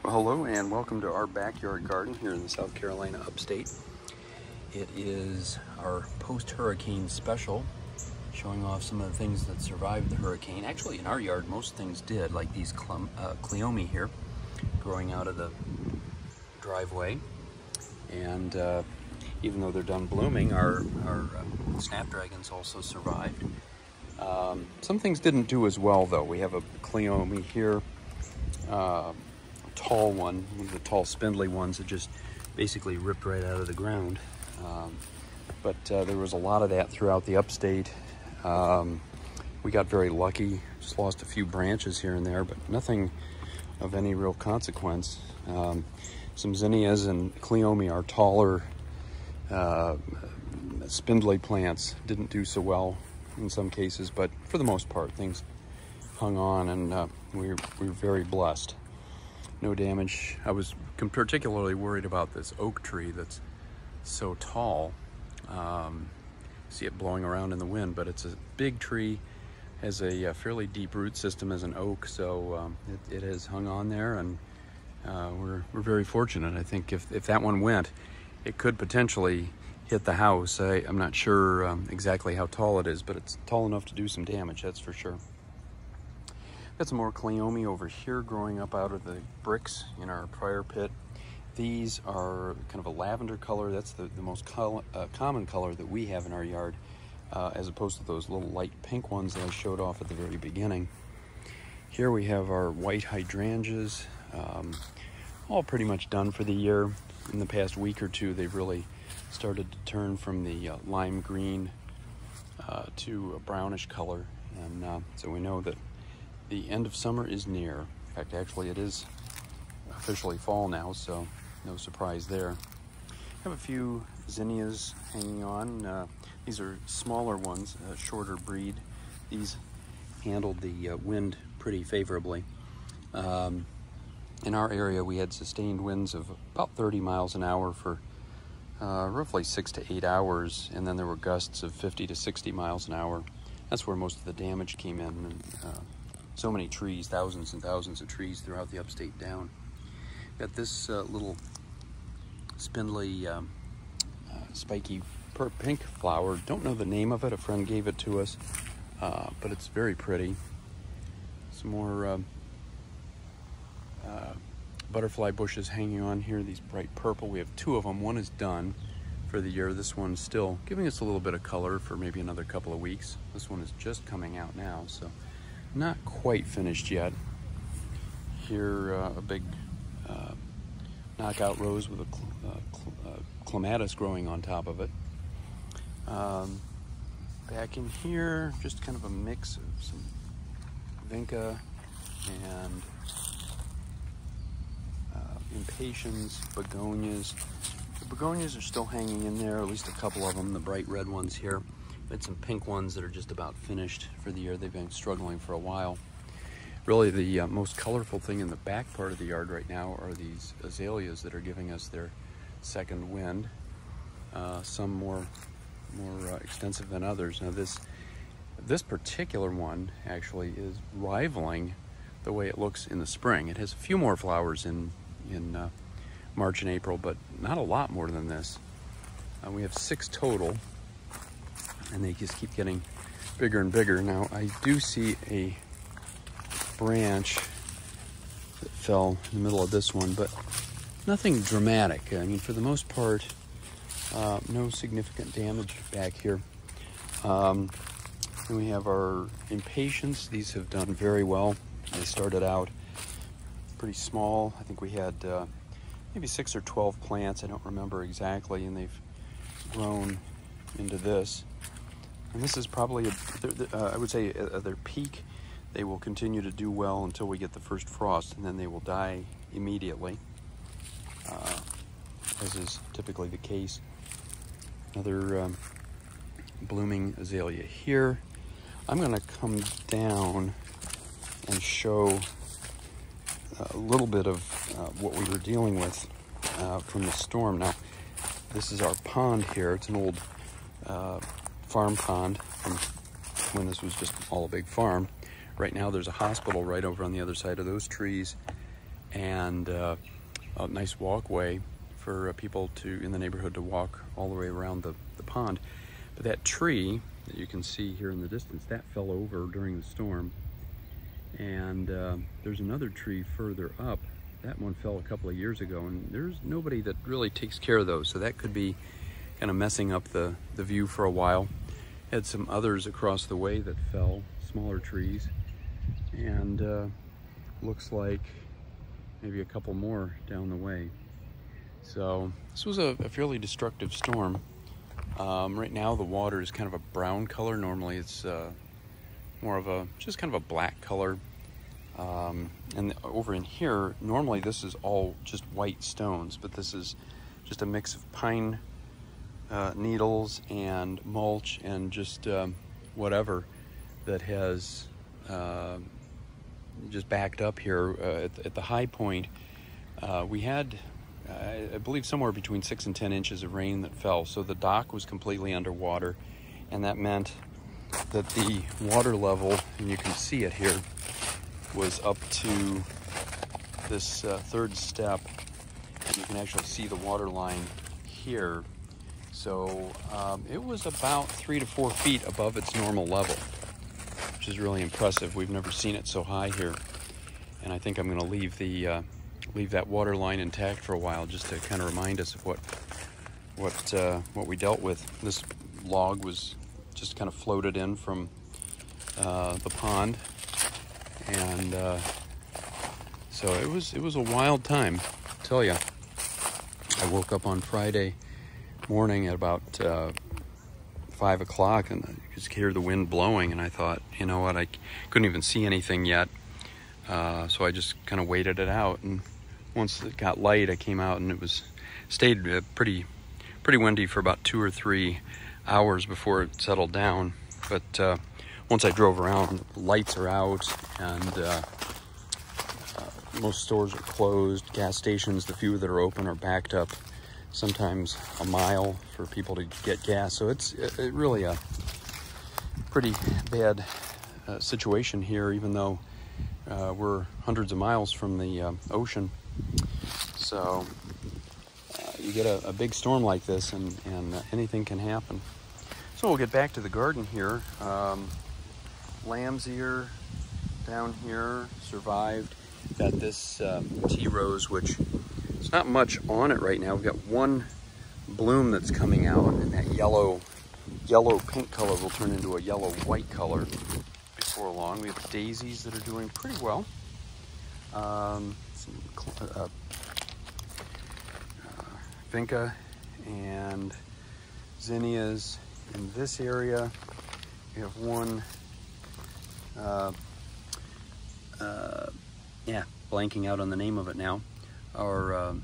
Well, hello and welcome to our backyard garden here in the South Carolina upstate. It is our post-hurricane special, showing off some of the things that survived the hurricane. Actually, in our yard, most things did, like these cleome here, growing out of the driveway. And even though they're done blooming, our snapdragons also survived. Some things didn't do as well, though. We have a cleome here. Tall one of the tall spindly ones that just basically ripped right out of the ground. But there was a lot of that throughout the upstate. We got very lucky, just lost a few branches here and there, but nothing of any real consequence. Some zinnias and cleome are taller, spindly plants didn't do so well in some cases, but for the most part things hung on, and we were very blessed. No damage. I was particularly worried about this oak tree that's so tall. See it blowing around in the wind, but it's a big tree, has a fairly deep root system as an oak, so it has hung on there, and we're very fortunate. I think if that one went, it could potentially hit the house. I'm not sure exactly how tall it is, but it's tall enough to do some damage, that's for sure. Got some more cleome over here growing up out of the bricks in our prior pit. These are kind of a lavender color. That's the most common color that we have in our yard, as opposed to those little light pink ones that I showed off at the very beginning. Here we have our white hydrangeas, all pretty much done for the year. In the past week or two, they've really started to turn from the lime green to a brownish color, and so we know that the end of summer is near. In fact, actually it is officially fall now, so no surprise there. I have a few zinnias hanging on. These are smaller ones, a shorter breed. These handled the wind pretty favorably. In our area, we had sustained winds of about 30 miles an hour for roughly 6 to 8 hours, and then there were gusts of 50 to 60 miles an hour. That's where most of the damage came in. And, so many trees, thousands and thousands of trees throughout the upstate down. Got this little spindly, spiky pink flower. Don't know the name of it. A friend gave it to us, but it's very pretty. Some more butterfly bushes hanging on here. These bright purple. We have two of them. One is done for the year. This one's still giving us a little bit of color for maybe another couple of weeks. This one is just coming out now, so not quite finished yet. Here, a big knockout rose with a clematis growing on top of it. Back in here, just kind of a mix of some vinca and impatiens, begonias. The begonias are still hanging in there, at least a couple of them, the bright red ones here. Had some pink ones that are just about finished for the year. They've been struggling for a while. Really, the most colorful thing in the back part of the yard right now are these azaleas that are giving us their second wind. Some more extensive than others. Now this particular one actually is rivaling the way it looks in the spring. It has a few more flowers in March and April, but not a lot more than this. We have 6 total, and they just keep getting bigger and bigger. Now, I do see a branch that fell in the middle of this one, but nothing dramatic. I mean, for the most part, no significant damage back here. Then we have our impatiens. These have done very well. They started out pretty small. I think we had maybe 6 or 12 plants. I don't remember exactly, and they've grown into this. And this is probably, I would say, at their peak. They will continue to do well until we get the first frost, and then they will die immediately, as is typically the case. Another blooming azalea here. I'm going to come down and show a little bit of what we were dealing with from the storm. Now, this is our pond here. It's an old farm pond from when this was just all a big farm. Right now there's a hospital right over on the other side of those trees, and a nice walkway for people in the neighborhood to walk all the way around the pond. But that tree that you can see here in the distance, that fell over during the storm. And there's another tree further up. That one fell a couple of years ago, and there's nobody that really takes care of those, so that could be kind of messing up the view for a while. Had some others across the way that fell, smaller trees, and looks like maybe a couple more down the way. So this was a fairly destructive storm. Right now the water is kind of a brown color. Normally it's more of just kind of a black color. And over in here, normally this is all just white stones, but this is just a mix of pine needles and mulch and just whatever that has just backed up here. At the high point, we had, I believe, somewhere between 6 and 10 inches of rain that fell, so the dock was completely underwater, and that meant that the water level, and you can see it here, was up to this third step. You can actually see the water line here. So it was about 3 to 4 feet above its normal level, which is really impressive. We've never seen it so high here. And I think I'm going to leave that water line intact for a while, just to kind of remind us of what we dealt with. This log was just kind of floated in from the pond. And so it was a wild time, I tell you. I woke up on Friday morning at about 5 o'clock, and I could hear the wind blowing, and I thought, you know what, I couldn't even see anything yet, so I just kind of waited it out. And once it got light, I came out, and it stayed pretty windy for about 2 or 3 hours before it settled down. But once I drove around, lights are out, and most stores are closed. Gas stations, the few that are open, are backed up, sometimes a mile for people to get gas. So it's really a pretty bad situation here, even though we're hundreds of miles from the ocean. So you get a big storm like this, and anything can happen. So we'll get back to the garden here. Lamb's ear down here survived. Got this tea rose, which there's not much on it right now. We've got one bloom that's coming out, and that yellow pink color will turn into a yellow white color before long. We have daisies that are doing pretty well. Some vinca and zinnias in this area. We have one blanking out on the name of it now. Or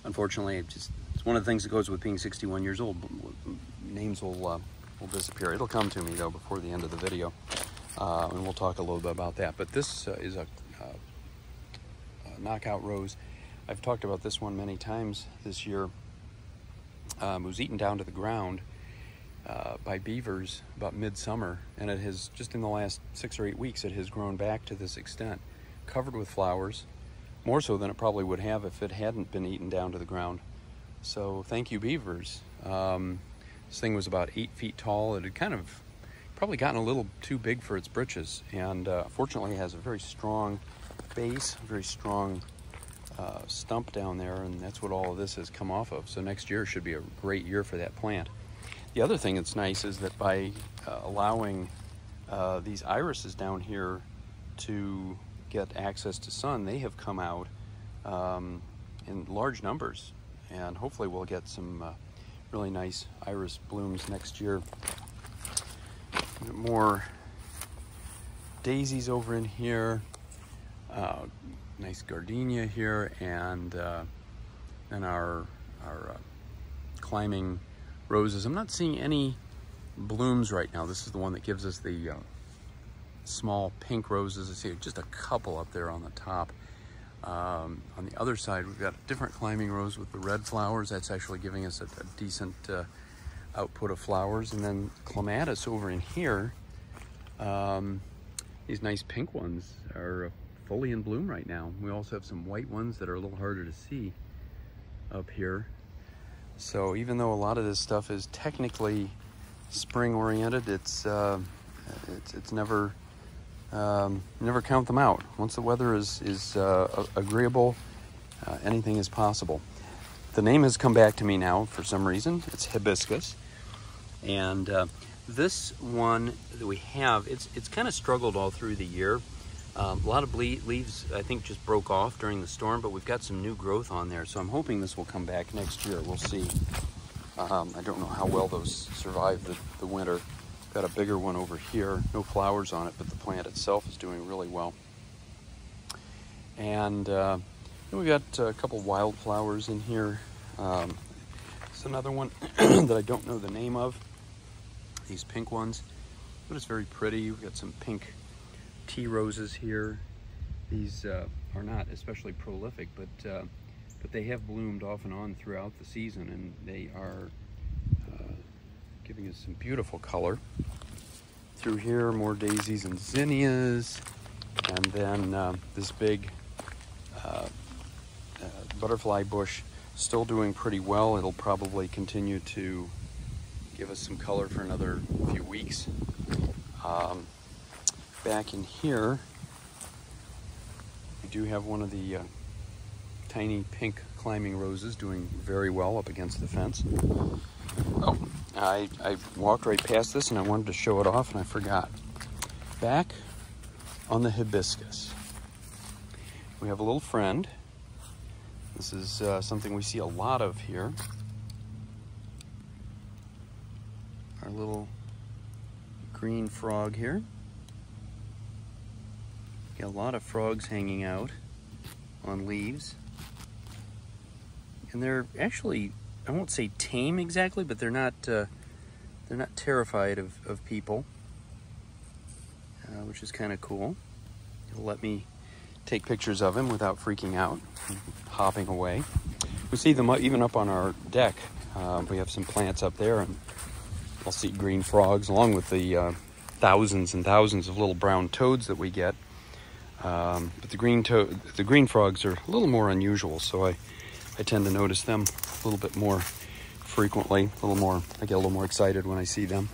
unfortunately, it's one of the things that goes with being 61 years old. Names will disappear. It'll come to me though before the end of the video, and we'll talk a little bit about that. But this is a knockout rose. I've talked about this one many times this year. It was eaten down to the ground by beavers about midsummer, and it has, just in the last 6 or 8 weeks, it has grown back to this extent, covered with flowers, more so than it probably would have if it hadn't been eaten down to the ground. So thank you, beavers. This thing was about 8 feet tall. It had kind of probably gotten a little too big for its britches, and fortunately it has a very strong base, very strong stump down there, and that's what all of this has come off of. So next year should be a great year for that plant. The other thing that's nice is that by allowing these irises down here to get access to sun, they have come out in large numbers, and hopefully we'll get some really nice iris blooms next year. More daisies over in here, nice gardenia here, and then our climbing roses. I'm not seeing any blooms right now. This is the one that gives us the small pink roses. I see just a couple up there on the top. On the other side, we've got a different climbing rose with the red flowers. That's actually giving us a decent output of flowers. And then clematis over in here. These nice pink ones are fully in bloom right now. We also have some white ones that are a little harder to see up here. So even though a lot of this stuff is technically spring oriented, it's never never count them out. Once the weather is agreeable, anything is possible. The name has come back to me now for some reason. It's hibiscus, and this one that we have, it's kind of struggled all through the year. A lot of leaves, I think, just broke off during the storm, but we've got some new growth on there, so I'm hoping this will come back next year. We'll see. I don't know how well those survive the winter. Got a bigger one over here, no flowers on it, but the plant itself is doing really well. And then we got a couple wildflowers in here. It's another one that I don't know the name of. These pink ones, but it's very pretty. We've got some pink tea roses here. These are not especially prolific, but they have bloomed off and on throughout the season, and they are giving us some beautiful color. Through here, more daisies and zinnias, and then this big butterfly bush still doing pretty well. It'll probably continue to give us some color for another few weeks. Back in here, we do have one of the tiny pink climbing roses doing very well up against the fence. Oh, I walked right past this and I wanted to show it off and I forgot. Back on the hibiscus, we have a little friend. This is something we see a lot of here. Our little green frog here. Got a lot of frogs hanging out on leaves. And they're actually, I won't say tame exactly, but they're not terrified of people, which is kind of cool. It'll let me take pictures of him without freaking out, hopping away. We see them even up on our deck. We have some plants up there, and I'll see green frogs along with the thousands and thousands of little brown toads that we get. But the green frogs are a little more unusual, so I tend to notice them a little bit more frequently. I get a little more excited when I see them.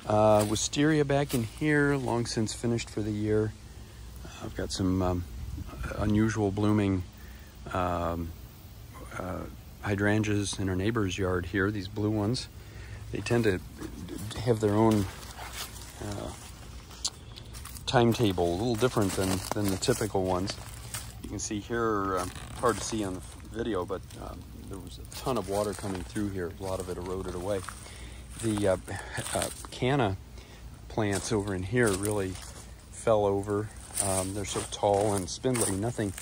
Wisteria back in here, long since finished for the year. I've got some unusual blooming hydrangeas in our neighbor's yard here, these blue ones. They tend to have their own timetable, a little different than the typical ones. You can see here, hard to see on the video, but there was a ton of water coming through here. A lot of it eroded away. The canna plants over in here really fell over. They're so tall and spindly. Nothing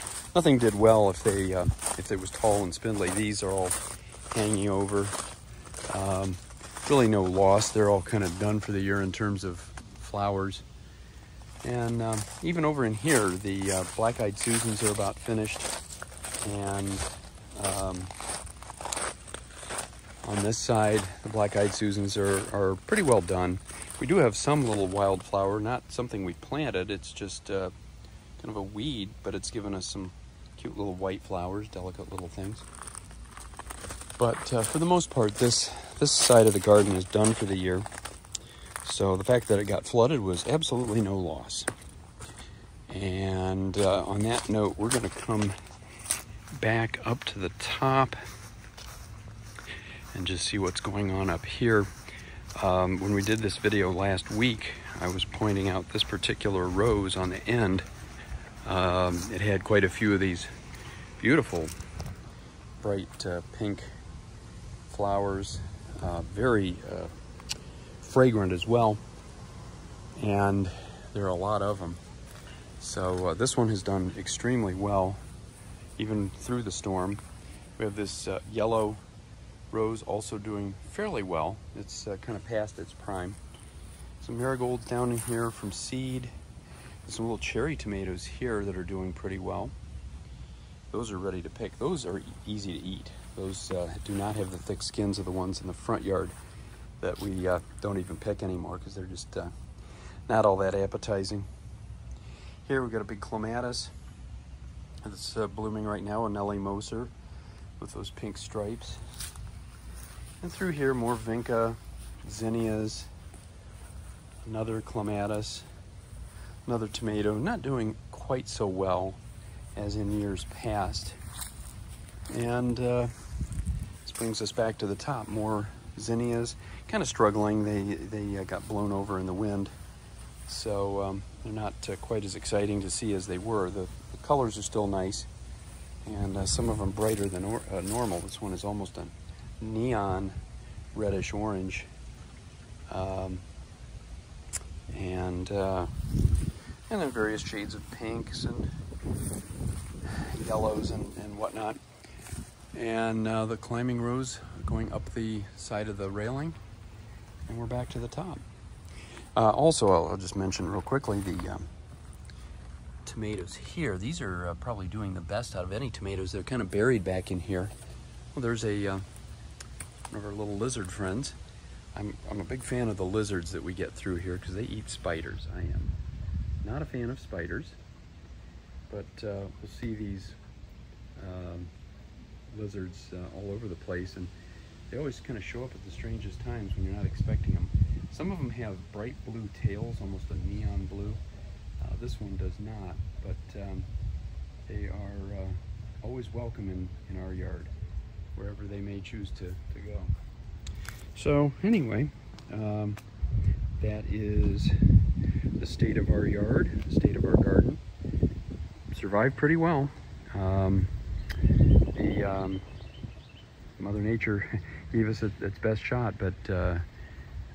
did well if it was tall and spindly. These are all hanging over. Really no loss. They're all kind of done for the year in terms of flowers. And even over in here, the black-eyed Susans are about finished. And on this side, the black-eyed Susans are pretty well done. We do have some little wildflower, not something we planted. It's just kind of a weed, but it's given us some cute little white flowers, delicate little things. But for the most part, this side of the garden is done for the year. So the fact that it got flooded was absolutely no loss. And on that note, we're going to come back up to the top and just see what's going on up here. When we did this video last week, I was pointing out this particular rose on the end. It had quite a few of these beautiful bright pink flowers, very fragrant as well, and there are a lot of them. So this one has done extremely well even through the storm. We have this yellow rose also doing fairly well. It's kind of past its prime. Some marigolds down in here from seed. Some little cherry tomatoes here that are doing pretty well. Those are ready to pick. Those are easy to eat. Those do not have the thick skins of the ones in the front yard that we don't even pick anymore because they're just not all that appetizing. Here we've got a big clematis that's blooming right now, a Nellie Moser with those pink stripes. And through here, more vinca, zinnias, another clematis, another tomato, not doing quite so well as in years past. And this brings us back to the top, more zinnias, kind of struggling. They got blown over in the wind, so they're not quite as exciting to see as they were. The colors are still nice, and some of them brighter than normal. This one is almost a neon reddish orange, and then various shades of pinks and yellows and whatnot. And now the climbing rose going up the side of the railing, and we're back to the top. Also, I'll just mention real quickly the tomatoes here. These are probably doing the best out of any tomatoes. They're kind of buried back in here. Well, there's one of our little lizard friends. I'm a big fan of the lizards that we get through here because they eat spiders. I am not a fan of spiders, but we'll see these lizards all over the place, and they always kind of show up at the strangest times when you're not expecting them. Some of them have bright blue tails, almost a neon blue. This one does not, but they are always welcome in our yard, wherever they may choose to go. So anyway, that is the state of our yard, the state of our garden. Survived pretty well. Mother Nature gave us its best shot, but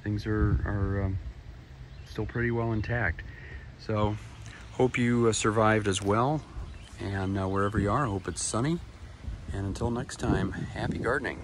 things are still pretty well intact. So hope you survived as well, and wherever you are, I hope it's sunny. And until next time, happy gardening.